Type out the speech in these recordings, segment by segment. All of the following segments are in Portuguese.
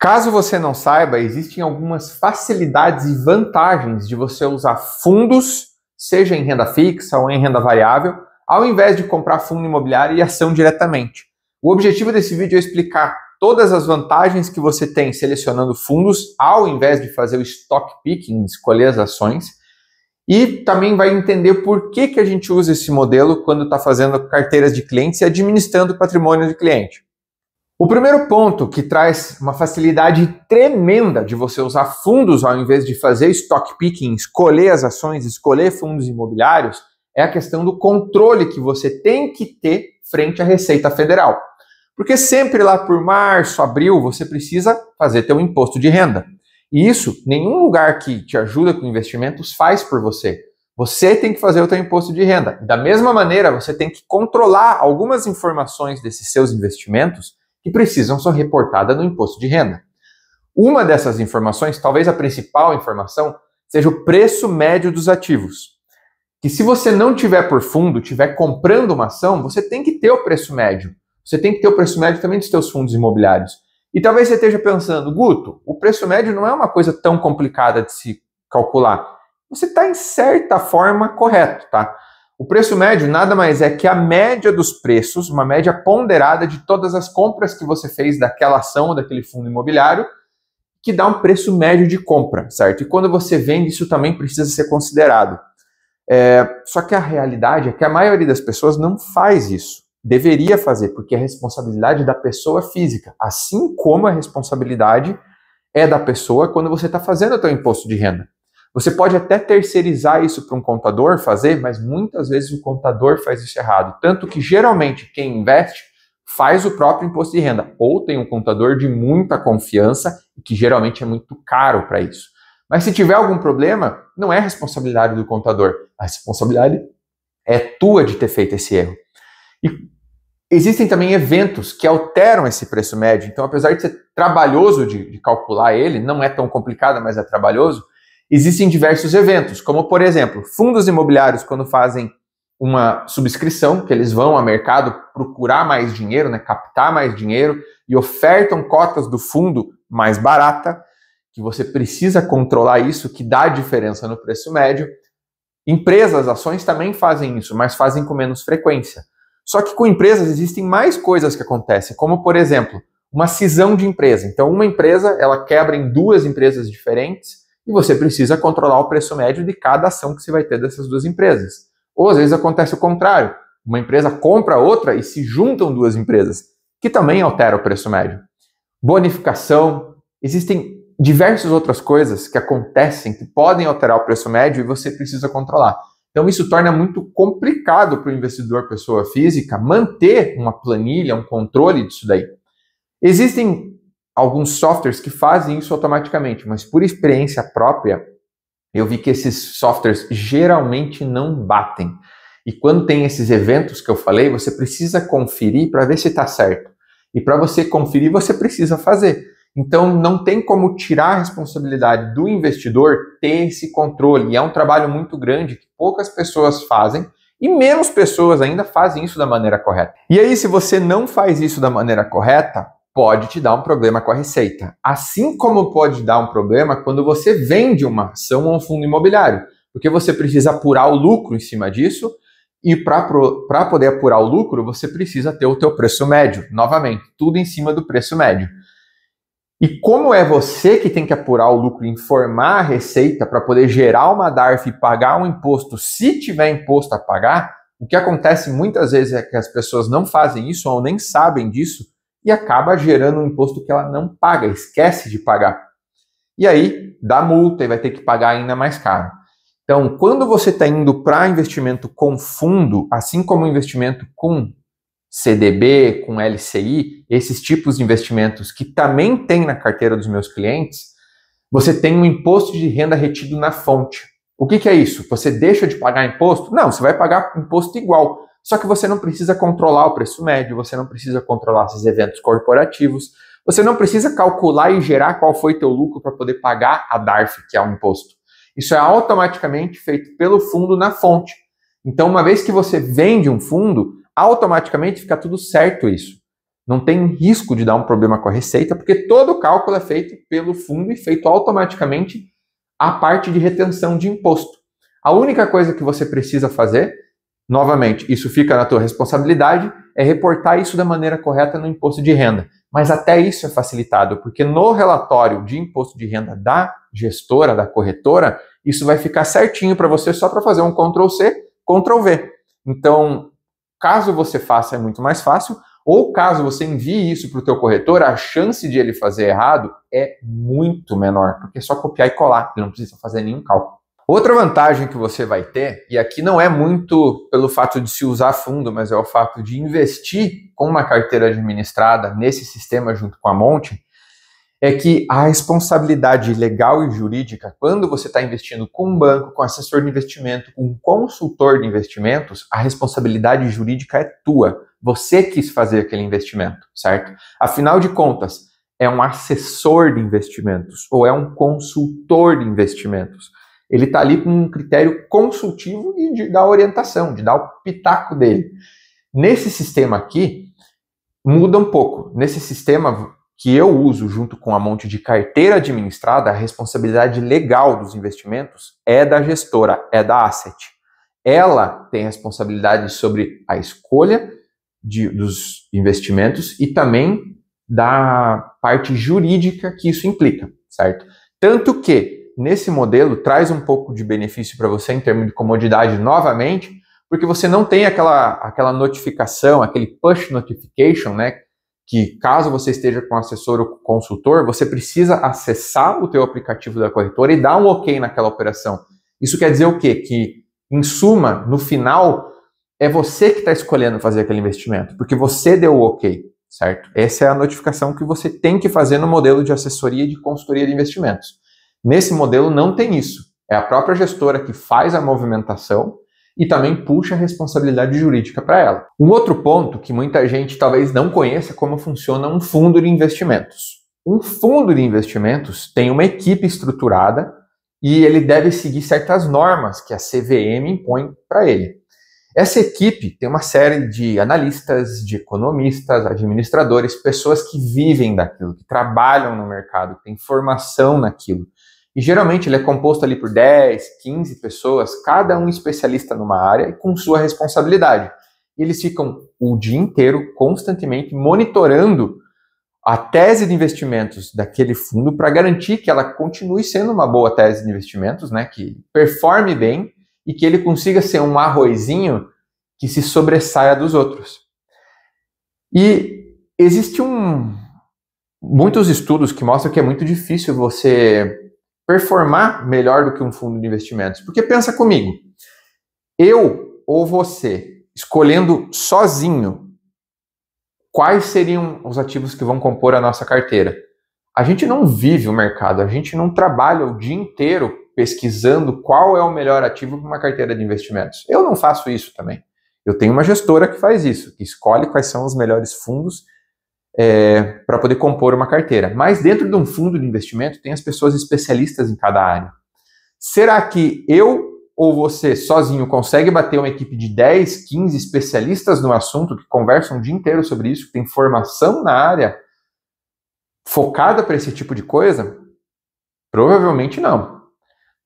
Caso você não saiba, existem algumas facilidades e vantagens de você usar fundos, seja em renda fixa ou em renda variável, ao invés de comprar fundo imobiliário e ação diretamente. O objetivo desse vídeo é explicar todas as vantagens que você tem selecionando fundos, ao invés de fazer o stock picking, escolher as ações, e também vai entender por que a gente usa esse modelo quando está fazendo carteiras de clientes e administrando o patrimônio de cliente. O primeiro ponto que traz uma facilidade tremenda de você usar fundos ao invés de fazer stock picking, escolher as ações, escolher fundos imobiliários, é a questão do controle que você tem que ter frente à Receita Federal. Porque sempre lá por março, abril, você precisa fazer teu imposto de renda. E isso, nenhum lugar que te ajuda com investimentos faz por você. Você tem que fazer o teu imposto de renda. Da mesma maneira, você tem que controlar algumas informações desses seus investimentos que precisam ser reportadas no imposto de renda. Uma dessas informações, talvez a principal informação, seja o preço médio dos ativos. Que se você não tiver por fundo, tiver comprando uma ação, você tem que ter o preço médio. Você tem que ter o preço médio também dos seus fundos imobiliários. E talvez você esteja pensando, Guto, o preço médio não é uma coisa tão complicada de se calcular. Você está em certa forma correto, tá? O preço médio nada mais é que a média dos preços, uma média ponderada de todas as compras que você fez daquela ação ou daquele fundo imobiliário, que dá um preço médio de compra, certo? E quando você vende, isso também precisa ser considerado. Só que a realidade é que a maioria das pessoas não faz isso. Deveria fazer, porque é responsabilidade da pessoa física, assim como a responsabilidade é da pessoa quando você está fazendo o seu imposto de renda. Você pode até terceirizar isso para um contador fazer, mas muitas vezes o contador faz isso errado. Tanto que geralmente quem investe faz o próprio imposto de renda, ou tem um contador de muita confiança, que geralmente é muito caro para isso. Mas se tiver algum problema, não é responsabilidade do contador, a responsabilidade é tua de ter feito esse erro. E existem também eventos que alteram esse preço médio, então apesar de ser trabalhoso de calcular ele, não é tão complicado, mas é trabalhoso, existem diversos eventos, como por exemplo, fundos imobiliários quando fazem uma subscrição, que eles vão ao mercado procurar mais dinheiro, né, captar mais dinheiro e ofertam cotas do fundo mais barata, que você precisa controlar isso, que dá diferença no preço médio. Empresas, ações também fazem isso, mas fazem com menos frequência. Só que com empresas existem mais coisas que acontecem, como por exemplo, uma cisão de empresa. Então uma empresa, ela quebra em duas empresas diferentes e você precisa controlar o preço médio de cada ação que você vai ter dessas duas empresas. Ou às vezes acontece o contrário, uma empresa compra outra e se juntam duas empresas, que também altera o preço médio. Bonificação, existem diversas outras coisas que acontecem que podem alterar o preço médio e você precisa controlar. Então isso torna muito complicado para o investidor pessoa física manter uma planilha, um controle disso daí. Existem alguns softwares que fazem isso automaticamente, mas por experiência própria, eu vi que esses softwares geralmente não batem. E quando tem esses eventos que eu falei, você precisa conferir para ver se está certo. E para você conferir, você precisa fazer. Então não tem como tirar a responsabilidade do investidor ter esse controle. E é um trabalho muito grande que poucas pessoas fazem e menos pessoas ainda fazem isso da maneira correta. E aí, se você não faz isso da maneira correta, pode te dar um problema com a Receita. Assim como pode dar um problema quando você vende uma ação ou um fundo imobiliário, porque você precisa apurar o lucro em cima disso e para poder apurar o lucro, você precisa ter o teu preço médio. Novamente, tudo em cima do preço médio. E como é você que tem que apurar o lucro e informar a Receita para poder gerar uma DARF e pagar um imposto, se tiver imposto a pagar, o que acontece muitas vezes é que as pessoas não fazem isso ou nem sabem disso e acaba gerando um imposto que ela não paga, esquece de pagar. E aí dá multa e vai ter que pagar ainda mais caro. Então, quando você está indo para investimento com fundo, assim como investimento com CDB, com LCI, esses tipos de investimentos que também tem na carteira dos meus clientes, você tem um imposto de renda retido na fonte. O que é isso? Você deixa de pagar imposto? Não, você vai pagar imposto igual. Só que você não precisa controlar o preço médio, você não precisa controlar esses eventos corporativos, você não precisa calcular e gerar qual foi teu lucro para poder pagar a DARF, que é o imposto. Isso é automaticamente feito pelo fundo na fonte. Então, uma vez que você vende um fundo, automaticamente fica tudo certo isso. Não tem risco de dar um problema com a receita, porque todo o cálculo é feito pelo fundo e feito automaticamente a parte de retenção de imposto. A única coisa que você precisa fazer, novamente, isso fica na tua responsabilidade, é reportar isso da maneira correta no imposto de renda. Mas até isso é facilitado, porque no relatório de imposto de renda da gestora, da corretora, isso vai ficar certinho para você só para fazer um Ctrl+C, Ctrl+V. Então, caso você faça, é muito mais fácil, ou caso você envie isso para o teu corretor, a chance de ele fazer errado é muito menor, porque é só copiar e colar, ele não precisa fazer nenhum cálculo. Outra vantagem que você vai ter, e aqui não é muito pelo fato de se usar fundo, mas é o fato de investir com uma carteira administrada nesse sistema junto com a Monte, é que a responsabilidade legal e jurídica, quando você está investindo com um banco, com assessor de investimento, com um consultor de investimentos, a responsabilidade jurídica é tua. Você quis fazer aquele investimento, certo? Afinal de contas, é um assessor de investimentos ou é um consultor de investimentos. Ele está ali com um critério consultivo e de dar orientação, de dar o pitaco dele. Nesse sistema aqui, muda um pouco. Nesse sistema que eu uso junto com a Monte de carteira administrada, a responsabilidade legal dos investimentos é da gestora, é da Asset. Ela tem responsabilidade sobre a escolha dos investimentos e também da parte jurídica que isso implica, certo? Tanto que nesse modelo traz um pouco de benefício para você em termos de comodidade novamente, porque você não tem aquela notificação, aquele push notification, né? Que caso você esteja com assessor ou consultor, você precisa acessar o teu aplicativo da corretora e dar um ok naquela operação. Isso quer dizer o quê? Que, em suma, no final, é você que está escolhendo fazer aquele investimento, porque você deu o ok, certo? Essa é a notificação que você tem que fazer no modelo de assessoria e de consultoria de investimentos. Nesse modelo não tem isso. É a própria gestora que faz a movimentação e também puxa a responsabilidade jurídica para ela. Um outro ponto que muita gente talvez não conheça é como funciona um fundo de investimentos. Um fundo de investimentos tem uma equipe estruturada e ele deve seguir certas normas que a CVM impõe para ele. Essa equipe tem uma série de analistas, de economistas, administradores, pessoas que vivem daquilo, que trabalham no mercado, que têm formação naquilo. E geralmente ele é composto ali por 10, 15 pessoas, cada um especialista numa área e com sua responsabilidade. E eles ficam o dia inteiro, constantemente, monitorando a tese de investimentos daquele fundo para garantir que ela continue sendo uma boa tese de investimentos, né, que performe bem e que ele consiga ser um arrozinho que se sobressaia dos outros. E existe muitos estudos que mostram que é muito difícil você performar melhor do que um fundo de investimentos. Porque pensa comigo, eu ou você, escolhendo sozinho quais seriam os ativos que vão compor a nossa carteira. A gente não vive o mercado, a gente não trabalha o dia inteiro pesquisando qual é o melhor ativo para uma carteira de investimentos. Eu não faço isso também. Eu tenho uma gestora que faz isso, que escolhe quais são os melhores fundos para poder compor uma carteira. Mas dentro de um fundo de investimento tem as pessoas especialistas em cada área. Será que eu ou você sozinho consegue bater uma equipe de 10, 15 especialistas no assunto que conversam o dia inteiro sobre isso, que tem formação na área focada para esse tipo de coisa? Provavelmente não.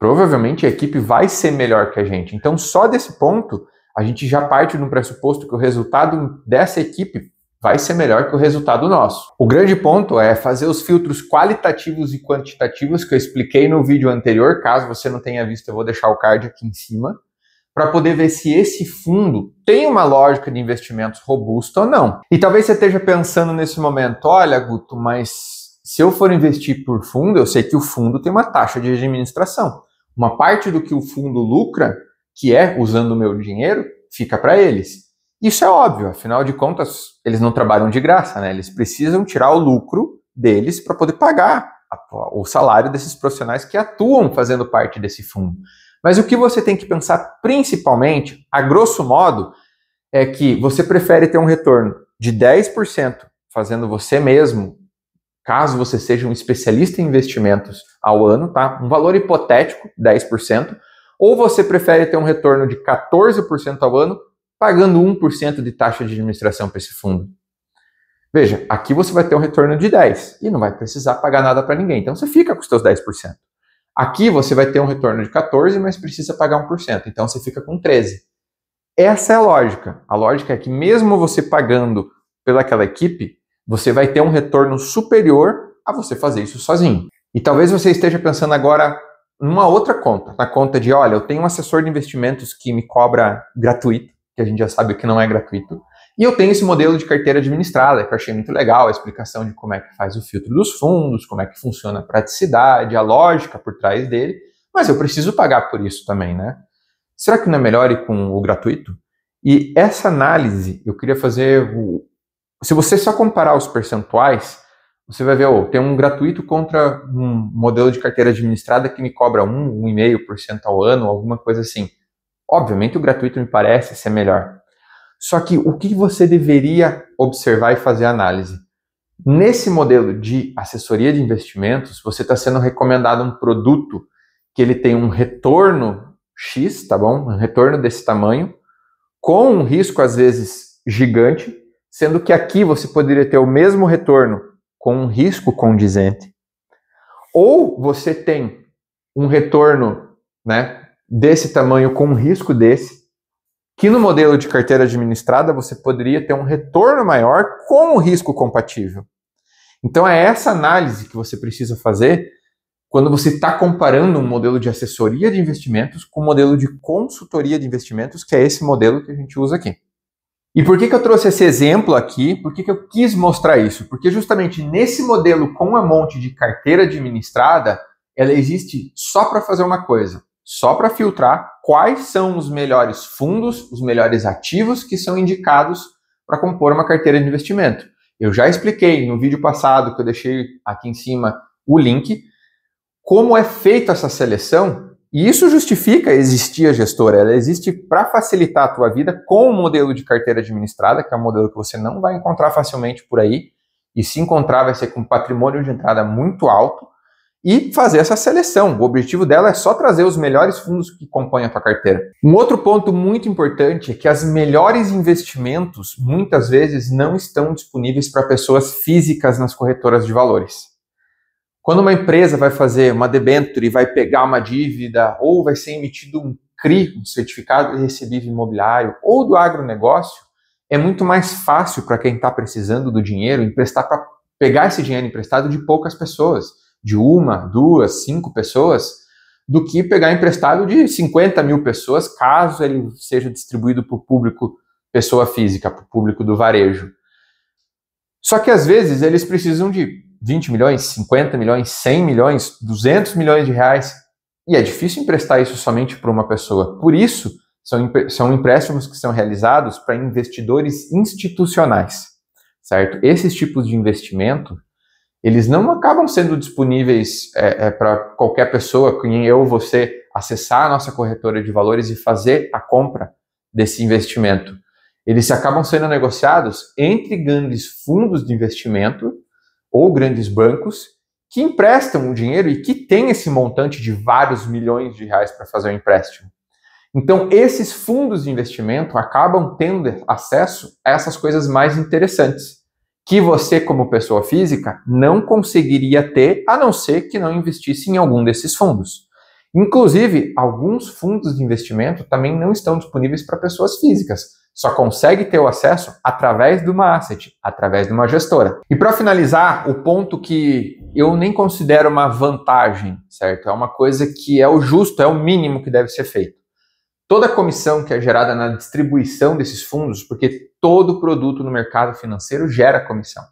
Provavelmente a equipe vai ser melhor que a gente. Então só desse ponto a gente já parte no pressuposto que o resultado dessa equipe vai ser melhor que o resultado nosso. O grande ponto é fazer os filtros qualitativos e quantitativos que eu expliquei no vídeo anterior. Caso você não tenha visto, eu vou deixar o card aqui em cima, para poder ver se esse fundo tem uma lógica de investimentos robusta ou não. E talvez você esteja pensando nesse momento, olha, Guto, mas se eu for investir por fundo, eu sei que o fundo tem uma taxa de administração. Uma parte do que o fundo lucra, que é usando o meu dinheiro, fica para eles. Isso é óbvio, afinal de contas, eles não trabalham de graça, né? Eles precisam tirar o lucro deles para poder pagar o salário desses profissionais que atuam fazendo parte desse fundo. Mas o que você tem que pensar principalmente, a grosso modo, é que você prefere ter um retorno de 10% fazendo você mesmo, caso você seja um especialista em investimentos ao ano, tá? Um valor hipotético, 10%, ou você prefere ter um retorno de 14% ao ano, pagando 1% de taxa de administração para esse fundo. Veja, aqui você vai ter um retorno de 10% e não vai precisar pagar nada para ninguém. Então você fica com os seus 10%. Aqui você vai ter um retorno de 14%, mas precisa pagar 1%. Então você fica com 13%. Essa é a lógica. A lógica é que mesmo você pagando pelaquela equipe, você vai ter um retorno superior a você fazer isso sozinho. E talvez você esteja pensando agora numa outra conta, na conta de, olha, eu tenho um assessor de investimentos que me cobra gratuito, que a gente já sabe que não é gratuito, e eu tenho esse modelo de carteira administrada, que eu achei muito legal, a explicação de como é que faz o filtro dos fundos, como é que funciona a praticidade, a lógica por trás dele, mas eu preciso pagar por isso também, né? Será que não é melhor ir com o gratuito? E essa análise, eu queria fazer... Se você só comparar os percentuais, você vai ver, tem um gratuito contra um modelo de carteira administrada que me cobra 1,5% ao ano, alguma coisa assim. Obviamente o gratuito me parece ser melhor. Só que o que você deveria observar e fazer análise? Nesse modelo de assessoria de investimentos, você está sendo recomendado um produto que ele tem um retorno X, tá bom? Um retorno desse tamanho, com um risco às vezes gigante, sendo que aqui você poderia ter o mesmo retorno com um risco condizente. Ou você tem um retorno, né, desse tamanho com um risco desse, que no modelo de carteira administrada você poderia ter um retorno maior com um risco compatível. Então é essa análise que você precisa fazer quando você está comparando um modelo de assessoria de investimentos com um modelo de consultoria de investimentos, que é esse modelo que a gente usa aqui. E por que eu trouxe esse exemplo aqui? Por que eu quis mostrar isso? Porque justamente nesse modelo com a monte de carteira administrada, ela existe só para fazer uma coisa, só para filtrar quais são os melhores fundos, os melhores ativos que são indicados para compor uma carteira de investimento. Eu já expliquei no vídeo passado, que eu deixei aqui em cima o link, como é feita essa seleção, e isso justifica existir a gestora. Ela existe para facilitar a tua vida com o modelo de carteira administrada, que é um modelo que você não vai encontrar facilmente por aí, e se encontrar vai ser com patrimônio de entrada muito alto, e fazer essa seleção. O objetivo dela é só trazer os melhores fundos que compõem a tua carteira. Um outro ponto muito importante é que as melhores investimentos muitas vezes não estão disponíveis para pessoas físicas nas corretoras de valores. Quando uma empresa vai fazer uma debênture e vai pegar uma dívida, ou vai ser emitido um CRI, um certificado de recebível imobiliário, ou do agronegócio, é muito mais fácil para quem está precisando do dinheiro emprestar para pegar esse dinheiro emprestado de poucas pessoas, de 1, 2, 5 pessoas, do que pegar emprestado de 50 mil pessoas, caso ele seja distribuído para o público pessoa física, para o público do varejo. Só que às vezes eles precisam de 20 milhões, 50 milhões, 100 milhões, 200 milhões de reais, e é difícil emprestar isso somente para uma pessoa. Por isso, são empréstimos que são realizados para investidores institucionais, certo? Esses tipos de investimento, eles não acabam sendo disponíveis para qualquer pessoa, como eu ou você, acessar a nossa corretora de valores e fazer a compra desse investimento. Eles acabam sendo negociados entre grandes fundos de investimento ou grandes bancos que emprestam o dinheiro e que têm esse montante de vários milhões de reais para fazer o empréstimo. Então, esses fundos de investimento acabam tendo acesso a essas coisas mais interessantes, que você, como pessoa física, não conseguiria ter, a não ser que não investisse em algum desses fundos. Inclusive, alguns fundos de investimento também não estão disponíveis para pessoas físicas. Só consegue ter o acesso através de uma asset, através de uma gestora. E para finalizar, o ponto que eu nem considero uma vantagem, certo? É uma coisa que é o justo, é o mínimo que deve ser feito. Toda a comissão que é gerada na distribuição desses fundos, porque todo produto no mercado financeiro gera comissão.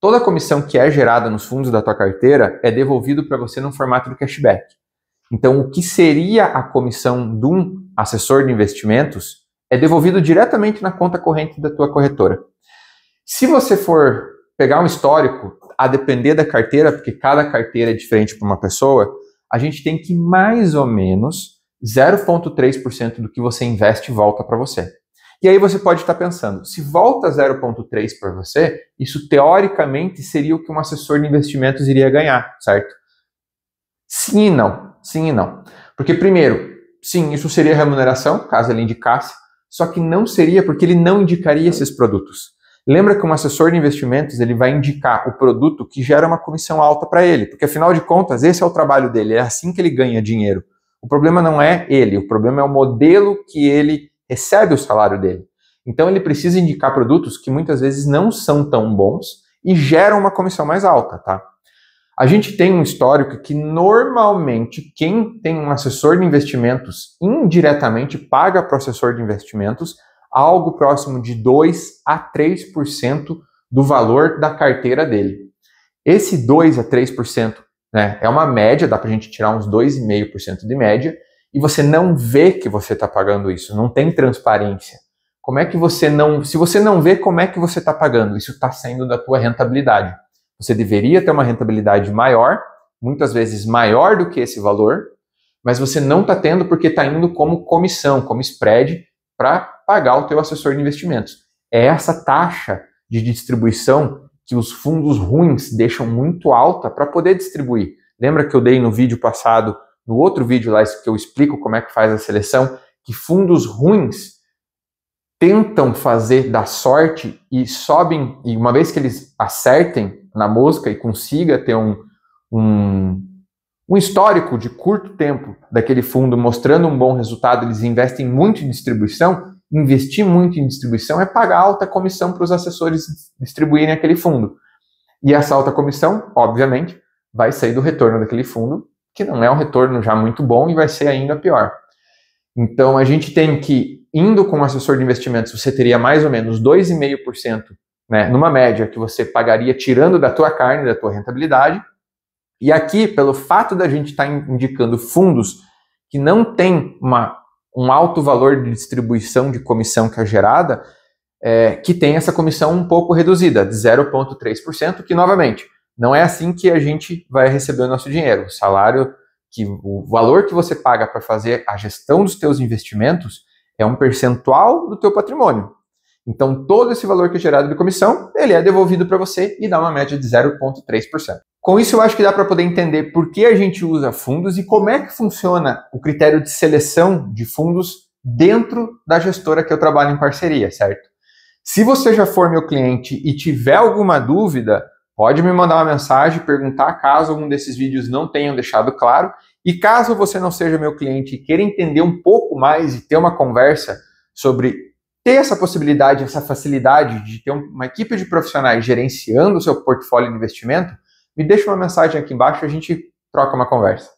Toda a comissão que é gerada nos fundos da tua carteira é devolvido para você no formato de cashback. Então, o que seria a comissão de um assessor de investimentos é devolvido diretamente na conta corrente da tua corretora. Se você for pegar um histórico, a depender da carteira, porque cada carteira é diferente para uma pessoa, a gente tem que mais ou menos 0,3% do que você investe volta para você. E aí você pode estar pensando, se volta 0,3% para você, isso teoricamente seria o que um assessor de investimentos iria ganhar, certo? Sim e não. Sim e não. Porque primeiro, sim, isso seria remuneração, caso ele indicasse, só que não seria porque ele não indicaria esses produtos. Lembra que um assessor de investimentos ele vai indicar o produto que gera uma comissão alta para ele, porque afinal de contas esse é o trabalho dele, é assim que ele ganha dinheiro. O problema não é ele, o problema é o modelo que ele recebe o salário dele. Então ele precisa indicar produtos que muitas vezes não são tão bons e geram uma comissão mais alta, tá? A gente tem um histórico que normalmente quem tem um assessor de investimentos indiretamente paga para o assessor de investimentos algo próximo de 2 a 3% do valor da carteira dele. Esse 2 a 3%, né, é uma média, dá para a gente tirar uns 2,5% de média, e você não vê que você está pagando isso, não tem transparência. Como é que você não... Se você não vê, como é que você está pagando? Isso está saindo da tua rentabilidade. Você deveria ter uma rentabilidade maior, muitas vezes maior do que esse valor, mas você não está tendo porque está indo como comissão, como spread, para pagar o teu assessor de investimentos. É essa taxa de distribuição que os fundos ruins deixam muito alta para poder distribuir. Lembra que eu dei no vídeo passado, no outro vídeo lá que eu explico como é que faz a seleção, que fundos ruins tentam fazer da sorte e sobem, e uma vez que eles acertem na mosca e consiga ter um histórico de curto tempo daquele fundo mostrando um bom resultado, eles investem muito em distribuição. Investir muito em distribuição é pagar alta comissão para os assessores distribuírem aquele fundo. E essa alta comissão, obviamente, vai sair do retorno daquele fundo, que não é um retorno já muito bom e vai ser ainda pior. Então a gente tem que, indo com um assessor de investimentos, você teria mais ou menos 2,5%, né, numa média que você pagaria tirando da tua carne, da tua rentabilidade. E aqui, pelo fato da gente estar indicando fundos que não tem um alto valor de distribuição de comissão que é gerada, que tem essa comissão um pouco reduzida, de 0,3%, que, novamente, não é assim que a gente vai receber o nosso dinheiro. O valor que você paga para fazer a gestão dos teus investimentos é um percentual do teu patrimônio. Então, todo esse valor que é gerado de comissão, ele é devolvido para você e dá uma média de 0,3%. Com isso, eu acho que dá para poder entender por que a gente usa fundos e como é que funciona o critério de seleção de fundos dentro da gestora que eu trabalho em parceria, certo? Se você já for meu cliente e tiver alguma dúvida, pode me mandar uma mensagem, perguntar caso algum desses vídeos não tenham deixado claro. E caso você não seja meu cliente e queira entender um pouco mais e ter uma conversa sobre ter essa possibilidade, essa facilidade de ter uma equipe de profissionais gerenciando o seu portfólio de investimento, me deixa uma mensagem aqui embaixo e a gente troca uma conversa.